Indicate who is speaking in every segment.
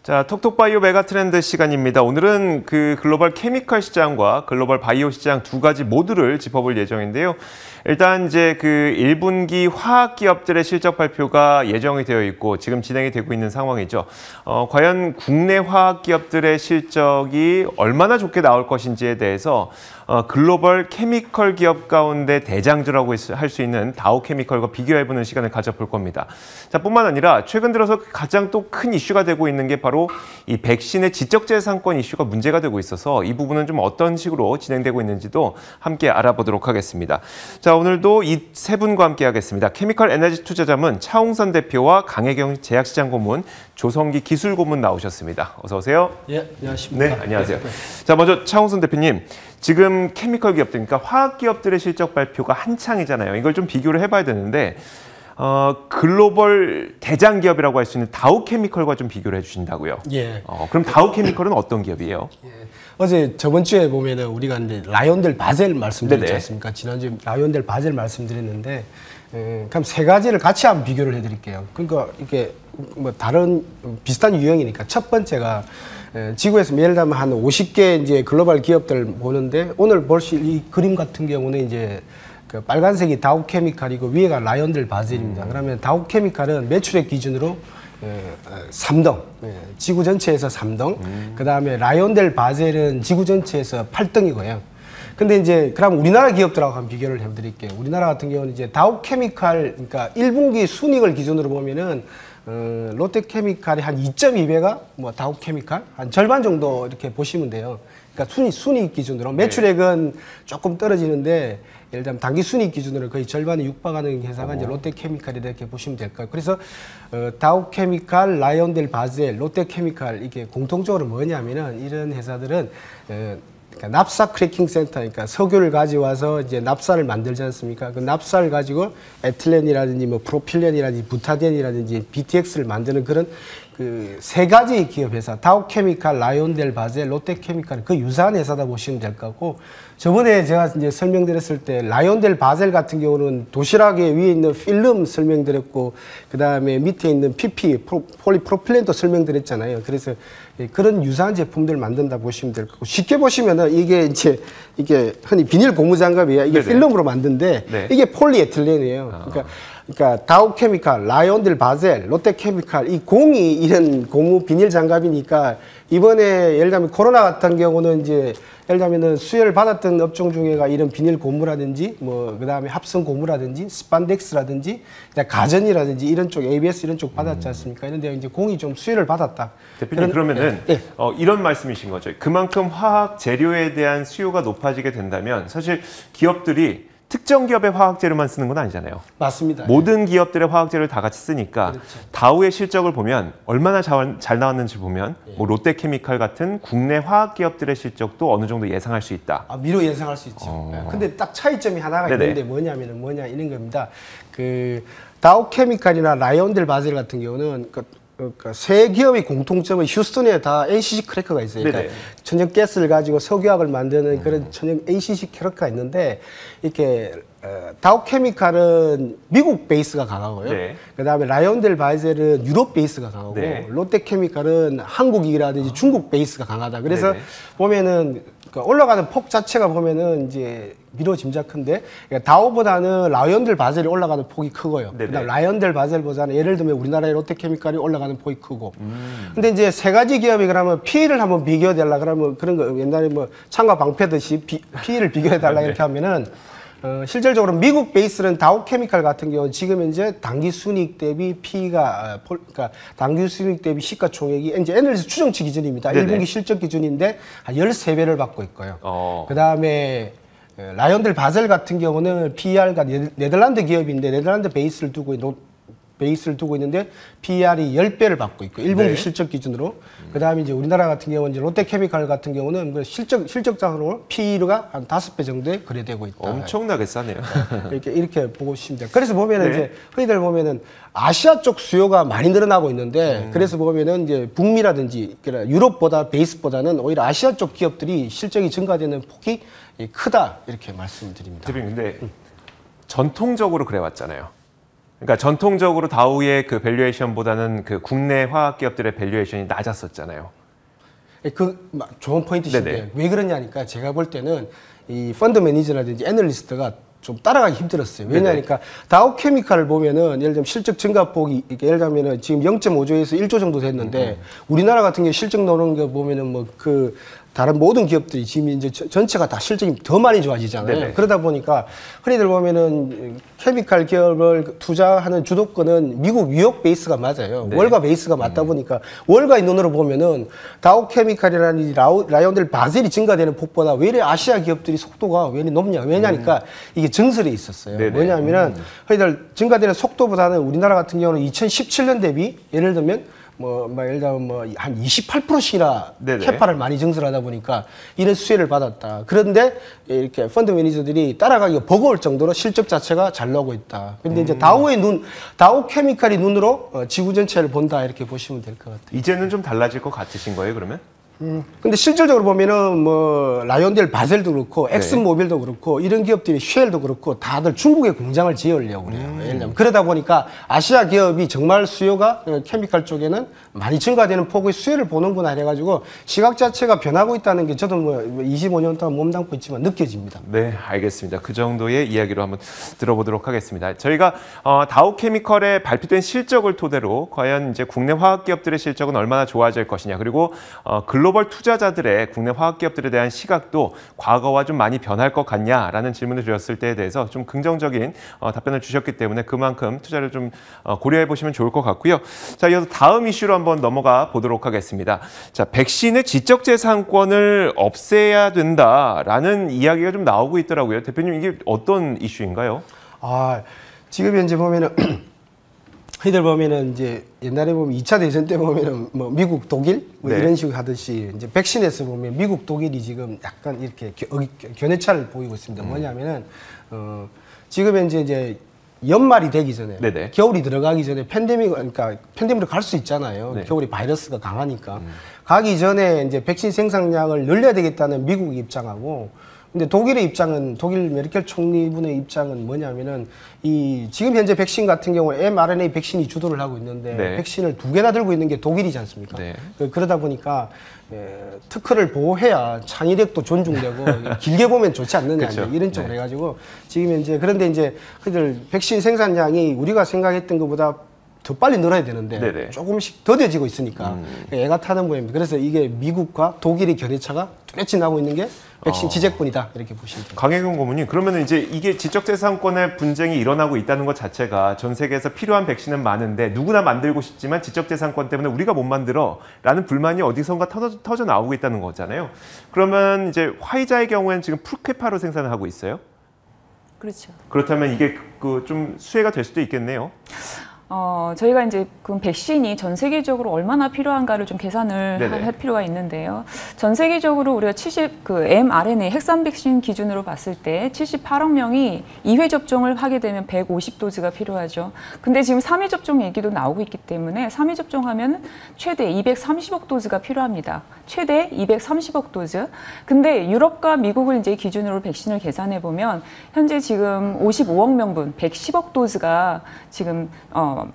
Speaker 1: 자, 톡톡바이오 메가트렌드 시간입니다. 오늘은 그 글로벌 케미컬 시장과 글로벌 바이오 시장 두 가지 모두를 짚어볼 예정인데요. 일단 이제 그 1분기 화학 기업들의 실적 발표가 예정이 되어 있고 지금 진행이 되고 있는 상황이죠. 과연 국내 화학 기업들의 실적이 얼마나 좋게 나올 것인지에 대해서 글로벌 케미컬 기업 가운데 대장주라고 할 수 있는 다우케미컬과 비교해보는 시간을 가져볼 겁니다. 자, 뿐만 아니라 최근 들어서 가장 또 큰 이슈가 되고 있는 게 바로 이 백신의 지적재산권 이슈가 문제가 되고 있어서 이 부분은 좀 어떤 식으로 진행되고 있는지도 함께 알아보도록 하겠습니다. 자, 오늘도 이 세 분과 함께 하겠습니다. 케미컬 에너지 투자자문 차홍선 대표와 강혜경 제약시장 고문, 조성기 기술 고문 나오셨습니다. 어서 오세요.
Speaker 2: 예, 안녕하십니까.
Speaker 1: 네, 안녕하세요. 자, 먼저 차홍선 대표님, 지금 케미컬 기업들, 그러니까 화학 기업들의 실적 발표가 한창이잖아요. 이걸 좀 비교를 해봐야 되는데 글로벌 대장 기업이라고 할 수 있는 다우케미컬과 좀 비교를 해주신다고요?
Speaker 2: 예.
Speaker 1: 그럼 다우케미컬은 어떤 기업이에요?
Speaker 2: 예. 어제 저번 주에 보면은 우리가 이제 라이온델 바젤 말씀드렸지
Speaker 1: 네네.
Speaker 2: 않습니까? 지난주에 라이온델 바젤 말씀드렸는데, 그럼 세 가지를 같이 한번 비교를 해드릴게요. 그러니까 이게 뭐 다른 비슷한 유형이니까 첫 번째가 지구에서 예를 들면 한 50개 이제 글로벌 기업들 보는데 오늘 보실 이 그림 같은 경우는 이제 그 빨간색이 다우케미칼이고 위에가 라이온델 바젤입니다. 그러면 다우케미칼은 매출액 기준으로 3등, 지구 전체에서 3등. 그 다음에 라이온델 바젤은 지구 전체에서 8등이고요. 근데 이제 그럼 우리나라 기업들하고 한번 비교를 해드릴게요. 우리나라 같은 경우는 이제 다우케미칼, 그러니까 1분기 순이익을 기준으로 보면은 롯데케미칼이 한 2.2배가 뭐 다우케미칼 한 절반 정도 이렇게 보시면 돼요. 그러니까 순이익 기준으로 매출액은 조금 떨어지는데 예를 들면 단기 순이익 기준으로 거의 절반에 육박하는 회사가 이제 롯데케미칼이 이렇게 보시면 될 거예요. 그래서 다우케미칼, 라이온델 바젤, 롯데케미칼 이게 공통적으로 뭐냐면은 이런 회사들은 그러니까 납사 크래킹 센터, 그러니까 석유를 가져와서 이제 납사를 만들지 않습니까? 그 납사를 가지고 에틸렌이라든지 뭐 프로필렌이라든지 부타디엔이라든지 BTX를 만드는 그런 그 세 가지 기업 회사, 다우케미칼, 라이온델 바젤, 롯데케미칼 그 유사한 회사다 보시면 될 것 같고, 저번에 제가 이제 설명드렸을 때 라이온델 바젤 같은 경우는 도시락에 위에 있는 필름 설명드렸고 그 다음에 밑에 있는 PP, 폴리프로필렌도 설명드렸잖아요. 그래서 그런 유사한 제품들 만든다 보시면 될 거고, 쉽게 보시면은 이게 이제 이게 흔히 비닐 고무장갑이에요. 이게 네네. 필름으로 만든데 네. 이게 폴리에틸렌이에요. 그러니까 다우케미칼, 라이온델 바젤, 롯데케미칼 이 공이 이런 고무 비닐 장갑이니까 이번에 예를 들면 코로나 같은 경우는 이제 예를 들면은 수혜를 받았던 업종 중에가 이런 비닐 고무라든지 뭐 그다음에 합성 고무라든지 스판덱스라든지 가전이라든지 이런 쪽 ABS 이런 쪽 받았지 않습니까? 이런데 이제 공이 좀 수혜를 받았다.
Speaker 1: 대표님 그러면은 이런 말씀이신 거죠. 그만큼 화학 재료에 대한 수요가 높아지게 된다면 사실 기업들이 특정 기업의 화학 재료만 쓰는 건 아니잖아요.
Speaker 2: 맞습니다.
Speaker 1: 모든 기업들의 화학 재료를 다 같이 쓰니까 그렇죠. 다우의 실적을 보면 얼마나 잘 나왔는지 보면 뭐 롯데케미칼 같은 국내 화학 기업들의 실적도 어느 정도 예상할 수 있다.
Speaker 2: 미로 예상할 수 있죠. 근데 딱 차이점이 하나가 네네. 있는데 뭐냐 이런 겁니다. 그 다우케미칼이나 라이온델 바젤 같은 경우는 그러니까 세 기업의 공통점은 휴스턴에 다 NCC 크래커가 있어요. 그러니까 천연 가스를 가지고 석유화학을 만드는 그런 천연 NCC 크래커가 있는데 이렇게 다우케미칼은 미국 베이스가 강하고요. 네. 그다음에 라이온델 바젤은 유럽 베이스가 강하고 네. 롯데케미칼은 한국이라든지 중국 베이스가 강하다. 그래서 네네. 보면은 그러니까 올라가는 폭 자체가 보면은 이제 미로 짐작한데 그러니까 다우보다는 라이온델 바젤이 올라가는 폭이 크고요. 그다음 라이온델 바젤보다는 예를 들면 우리나라의 롯데케미칼이 올라가는 폭이 크고. 근데 이제 세 가지 기업이 그러면 PE를 한번 비교해 달라 그러면 그런 거 옛날에 뭐 창과 방패듯이 PE를 비교해 달라 이렇게 하면은 실질적으로 미국 베이스는 다우케미칼 같은 경우는 지금 현재 당기 순이익 대비 PE가 그러니까 당기 순이익 대비 시가총액이 이제 애널리스트 추정치 기준입니다. 네네. 1분기 실적 기준인데 한 13배를 받고 있고요. 그다음에 라이온델 바젤 같은 경우는 PER가 네덜란드 기업인데 네덜란드 베이스를 두고 베이스를 두고 있는데 PER이 10배를 받고 있고 1분기
Speaker 1: 네.
Speaker 2: 실적 기준으로 그다음에 이제 우리나라 같은 경우는 이제 롯데케미칼 같은 경우는 그 실적장으로 PE가 한 5배 정도에 거래되고 있다.
Speaker 1: 엄청나게 싸네요.
Speaker 2: 이렇게 보고 싶습니다. 그래서 보면은
Speaker 1: 네.
Speaker 2: 이제 흔히들 보면은 아시아 쪽 수요가 많이 늘어나고 있는데 그래서 보면은 이제 북미라든지 그러니까 유럽보다 베이스보다는 오히려 아시아 쪽 기업들이 실적이 증가되는 폭이 크다 이렇게 말씀드립니다.
Speaker 1: 대표님, 근데 전통적으로 그래왔잖아요. 그러니까 전통적으로 다우의 그 밸류에이션보다는 그 국내 화학 기업들의 밸류에이션이 낮았었잖아요.
Speaker 2: 좋은 포인트신데
Speaker 1: 네네.
Speaker 2: 왜 그러냐니까 제가 볼 때는 이 펀드 매니저라든지 애널리스트가 좀 따라가기 힘들었어요. 왜냐하니까 다우케미칼을 보면은 예를 들면 실적 증가폭이 예를 들면은 지금 0.5조에서 1조 정도 됐는데 우리나라 같은 경우 실적 나오는 거 보면은 뭐 그 다른 모든 기업들이 지금 이제 전체가 다 실적이 더 많이 좋아지잖아요.
Speaker 1: 네네.
Speaker 2: 그러다 보니까 흔히들 보면은 케미칼 기업을 투자하는 주도권은 미국 뉴욕 베이스가 맞아요.
Speaker 1: 네.
Speaker 2: 월가 베이스가 맞다 보니까 월가의 눈으로 보면은 다우케미칼이라는 라이온델 바젤이 증가되는 폭보다 왜 이래 아시아 기업들이 속도가 왜 이리 높냐? 왜냐니까 이게 정설에 있었어요.
Speaker 1: 네네.
Speaker 2: 뭐냐면은 흔히들 증가되는 속도보다는 우리나라 같은 경우는 2017년 대비 예를 들면 예를 들면 한 28%씩이나
Speaker 1: 네네.
Speaker 2: 캐파를 많이 증설하다 보니까 이런 수혜를 받았다. 그런데 이렇게 펀드 매니저들이 따라가기가 버거울 정도로 실적 자체가 잘 나오고 있다. 근데 이제 다우 케미칼이 눈으로 지구 전체를 본다 이렇게 보시면 될 것 같아요.
Speaker 1: 이제는 좀 달라질 것 같으신 거예요, 그러면?
Speaker 2: 근데 실질적으로 보면은 뭐 라이온델 바셀도 그렇고 엑슨모빌도 그렇고 이런 기업들이 쉘도 그렇고 다들 중국에 공장을 지으려고 그래요. 예를 들면 그러다 보니까 아시아 기업이 정말 수요가 케미칼 쪽에는 많이 증가되는 폭의 수혜를 보는구나 해가지고 시각 자체가 변하고 있다는 게 저도 뭐 25년 동안 몸담고 있지만 느껴집니다.
Speaker 1: 네, 알겠습니다. 그 정도의 이야기로 한번 들어보도록 하겠습니다. 저희가 다우케미컬의 발표된 실적을 토대로 과연 이제 국내 화학 기업들의 실적은 얼마나 좋아질 것이냐, 그리고 글로벌 투자자들의 국내 화학 기업들에 대한 시각도 과거와 좀 많이 변할 것 같냐라는 질문을 드렸을 때에 대해서 좀 긍정적인 답변을 주셨기 때문에 그만큼 투자를 좀 고려해 보시면 좋을 것 같고요. 자, 이어서 다음 이슈로 한번 넘어가 보도록 하겠습니다. 자, 백신의 지적재산권을 없애야 된다라는 이야기가 좀 나오고 있더라고요. 대표님, 이게 어떤 이슈인가요?
Speaker 2: 지금 현재 보면은 흔히들 보면은 이제 옛날에 보면 2차 대전 때 보면은 뭐 미국, 독일 뭐
Speaker 1: 네.
Speaker 2: 이런 식으로 하듯이 이제 백신에서 보면 미국, 독일이 지금 약간 이렇게 견해차를 보이고 있습니다. 뭐냐면은 지금 현재 이제 연말이 되기 전에
Speaker 1: 네네.
Speaker 2: 겨울이 들어가기 전에 그러니까 팬데믹으로 갈 수 있잖아요.
Speaker 1: 네.
Speaker 2: 겨울이 바이러스가 강하니까 가기 전에 이제 백신 생산량을 늘려야 되겠다는 미국의 입장하고 근데 독일의 입장은 독일 메르켈 총리분의 입장은 뭐냐면은 지금 현재 백신 같은 경우는 mRNA 백신이 주도를 하고 있는데
Speaker 1: 네.
Speaker 2: 백신을 2개나 들고 있는 게 독일이지 않습니까?
Speaker 1: 네.
Speaker 2: 그러다 보니까 특허를 보호해야 창의력도 존중되고 길게 보면 좋지 않느냐
Speaker 1: 그렇죠.
Speaker 2: 이런 쪽으로
Speaker 1: 네.
Speaker 2: 해가지고 지금 현재 그런데 이제 그들 백신 생산량이 우리가 생각했던 것보다 더 빨리 늘어야 되는데
Speaker 1: 네네.
Speaker 2: 조금씩 더뎌지고 있으니까 애가 타는 모양입니다. 그래서 이게 미국과 독일의 견해차가 뚜렷이 나고 있는 게 백신 지재권이다 이렇게 보시면 됩니다.
Speaker 1: 강혜경 고문님, 그러면 이제 이게 지적재산권의 분쟁이 일어나고 있다는 것 자체가 전 세계에서 필요한 백신은 많은데 누구나 만들고 싶지만 지적재산권 때문에 우리가 못 만들어라는 불만이 어디선가 터져 나오고 있다는 거잖아요. 그러면 이제 화이자의 경우에는 지금 풀케파로 생산을 하고 있어요.
Speaker 3: 그렇죠.
Speaker 1: 그렇다면 이게 좀 수혜가 될 수도 있겠네요.
Speaker 3: 저희가 이제 그 백신이 전 세계적으로 얼마나 필요한가를 좀 계산을
Speaker 1: 네네.
Speaker 3: 할 필요가 있는데요. 전 세계적으로 우리가 mRNA 핵산 백신 기준으로 봤을 때 78억 명이 2회 접종을 하게 되면 150도즈가 필요하죠. 근데 지금 3회 접종 얘기도 나오고 있기 때문에 3회 접종하면 최대 230억 도즈가 필요합니다. 최대 230억 도즈. 근데 유럽과 미국을 이제 기준으로 백신을 계산해 보면 현재 지금 55억 명분 110억 도즈가 지금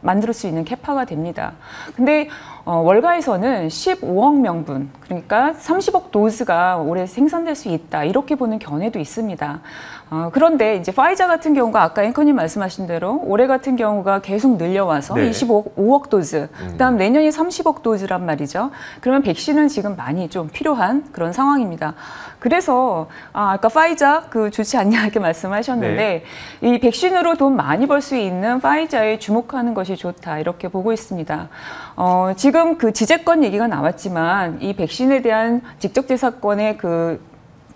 Speaker 3: 만들 수 있는 캐파가 됩니다. 근데 월가에서는 15억 명분, 그러니까 30억 도즈가 올해 생산될 수 있다, 이렇게 보는 견해도 있습니다. 그런데 이제 파이자 같은 경우가 아까 앵커님 말씀하신 대로 올해 같은 경우가 계속 늘려와서
Speaker 1: 네.
Speaker 3: 25억 도즈, 그다음 내년이 30억 도즈란 말이죠. 그러면 백신은 지금 많이 좀 필요한 그런 상황입니다. 그래서 아까 파이자 좋지 않냐 이렇게 말씀하셨는데
Speaker 1: 네.
Speaker 3: 이 백신으로 돈 많이 벌 수 있는 파이자에 주목하는 것이 좋다, 이렇게 보고 있습니다. 지금 지재권 얘기가 나왔지만 이 백신에 대한 직접재산권의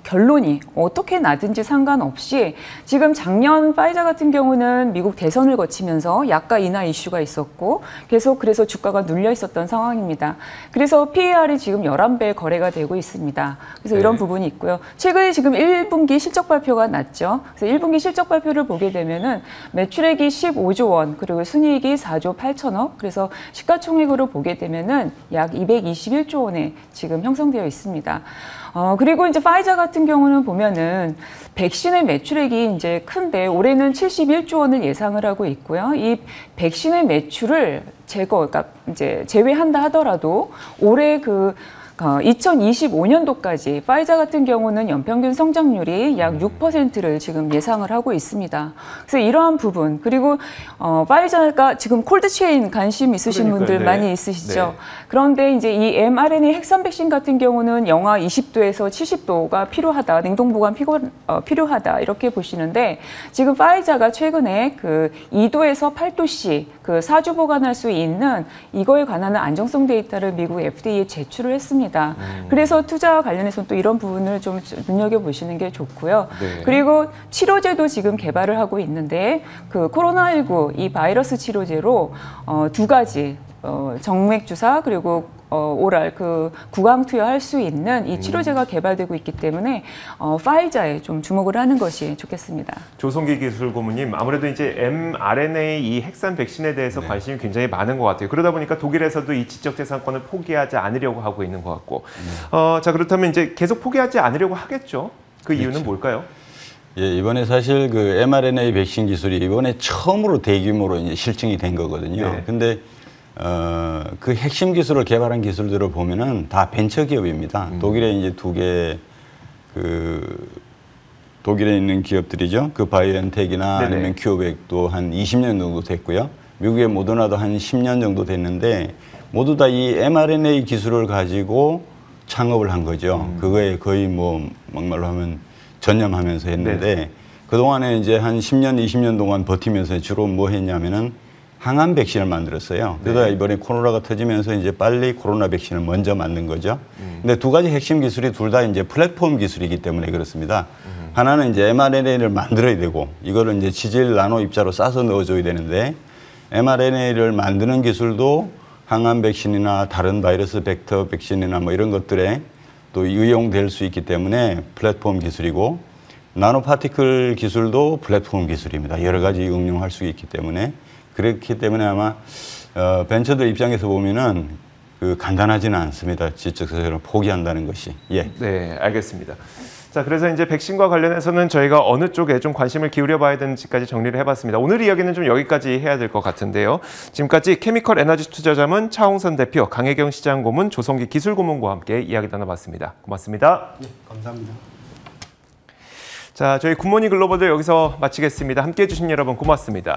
Speaker 3: 결론이 어떻게 나든지 상관없이 지금 작년 파이자 같은 경우는 미국 대선을 거치면서 약가 인하 이슈가 있었고 계속 그래서 주가가 눌려 있었던 상황입니다. 그래서 PER이 지금 11배 거래가 되고 있습니다. 그래서 이런 부분이 있고요. 최근에 지금 1분기 실적 발표가 났죠. 그래서 1분기 실적 발표를 보게 되면은 매출액이 15조 원, 그리고 순이익이 4조 8천억. 그래서 시가총액으로 보게 되면은 약 221조 원에 지금 형성되어 있습니다. 그리고 이제 파이자 같은 경우는 보면은 백신의 매출액이 이제 큰데 올해는 71조 원을 예상을 하고 있고요. 이 백신의 매출을 그러니까 이제 제외한다 하더라도 올해 2025년도까지 파이자 같은 경우는 연평균 성장률이 약 6%를 지금 예상을 하고 있습니다. 그래서 이러한 부분, 그리고 파이자가 지금 콜드체인 관심 있으신 분들 많이 있으시죠. 네. 그런데 이제 이 mRNA 핵산 백신 같은 경우는 영하 20도에서 70도가 필요하다, 냉동 보관 필요하다 이렇게 보시는데 지금 파이자가 최근에 2도에서 8도씩 4주 보관할 수 있는 이거에 관한 안정성 데이터를 미국 FDA에 제출을 했습니다. 그래서 투자와 관련해서 또 이런 부분을 좀 눈여겨보시는 게 좋고요. 네. 그리고 치료제도 지금 개발을 하고 있는데 코로나19 이 바이러스 치료제로 2가지 정맥 주사 그리고 오랄 구강 투여할 수 있는 이 치료제가 개발되고 있기 때문에 파이자에 좀 주목을 하는 것이 좋겠습니다.
Speaker 1: 조성기 기술 고문님, 아무래도 이제 mRNA 이 핵산 백신에 대해서 관심이 굉장히 많은 것 같아요. 그러다 보니까 독일에서도 이 지적재산권을 포기하지 않으려고 하고 있는 것 같고, 자 그렇다면 이제 계속 포기하지 않으려고 하겠죠. 그 이유는 뭘까요?
Speaker 4: 예, 이번에 사실 mRNA 백신 기술이 이번에 처음으로 대규모로 이제 실증이 된 거거든요.
Speaker 1: 네.
Speaker 4: 근데 그 핵심 기술을 개발한 기술들을 보면은 다 벤처 기업입니다. 독일에 이제 2개 독일에 있는 기업들이죠. 바이오엔텍이나 아니면 큐어백도 한 20년 정도 됐고요. 미국의 모더나도 한 10년 정도 됐는데 모두 다 이 mRNA 기술을 가지고 창업을 한 거죠. 그거에 거의 막말로 하면 전념하면서 했는데 그동안에 이제 한 10년, 20년 동안 버티면서 주로 뭐 했냐면은 항암 백신을 만들었어요. 그러다가 이번에 코로나가 터지면서 이제 빨리 코로나 백신을 먼저 만든 거죠. 근데 2가지 핵심 기술이 둘 다 이제 플랫폼 기술이기 때문에 그렇습니다. 하나는 이제 mRNA를 만들어야 되고 이거를 이제 지질 나노 입자로 싸서 넣어줘야 되는데 mRNA를 만드는 기술도 항암 백신이나 다른 바이러스 벡터 백신이나 뭐 이런 것들에 또 이용될 수 있기 때문에 플랫폼 기술이고 나노파티클 기술도 플랫폼 기술입니다. 여러 가지 응용할 수 있기 때문에 그렇기 때문에 아마 벤처들 입장에서 보면은 간단하지는 않습니다. 지적재산을 포기한다는 것이. 예.
Speaker 1: 네, 알겠습니다. 자, 그래서 이제 백신과 관련해서는 저희가 어느 쪽에 좀 관심을 기울여 봐야 되는지까지 정리를 해봤습니다. 오늘 이야기는 좀 여기까지 해야 될 것 같은데요. 지금까지 케미컬 에너지 투자자문 차홍선 대표, 강혜경 시장 고문, 조성기 기술 고문과 함께 이야기 나눠봤습니다. 고맙습니다.
Speaker 2: 네, 감사합니다.
Speaker 1: 자, 저희 굿모닝 글로벌도 여기서 마치겠습니다. 함께해 주신 여러분 고맙습니다.